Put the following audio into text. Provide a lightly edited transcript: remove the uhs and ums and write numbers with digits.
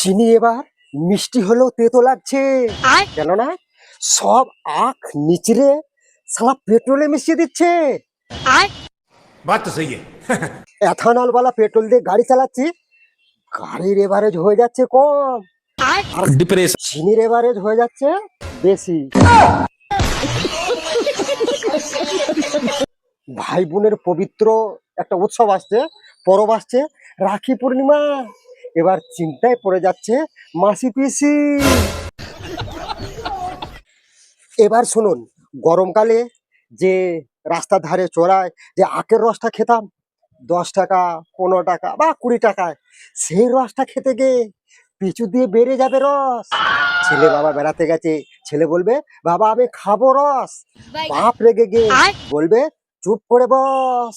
চিনি এবার মিষ্টি হলেও তেতো লাগছে, কেননা সব আখ নিচড়ে শালা পেট্রোলে মিশিয়ে দিচ্ছে। बात तो सही है। এথানল वाला পেট্রোল দিয়ে গাড়ি চালাচ্ছি, গাড়ির এভারেজ হয়ে যাচ্ছে কম, আর डिप्रेशन। চিনির এভারেজ হয়ে যাচ্ছে বেশি। ভাই বোনের পবিত্র একটা উৎসব আসছে, পরব আসছে, রাখি পূর্ণিমা। এবার চিন্তায় পড়ে যাচ্ছে মাসি পিসি। এবার শুনুন, গরমকালে যে রাস্তার ধারে চড়ায় যে আখের রসটা খেতাম 10 টাকা, 15 টাকা বা 20 টাকায়, সেই রসটা খেতে গিয়ে পিছু দিয়ে বেড়ে যাবে রস। ছেলে বাবা বেড়াতে গেছে, ছেলে বলবে বাবা আমি খাবো রস, বাপ রেগে গিয়ে বলবে চুপ করে বস।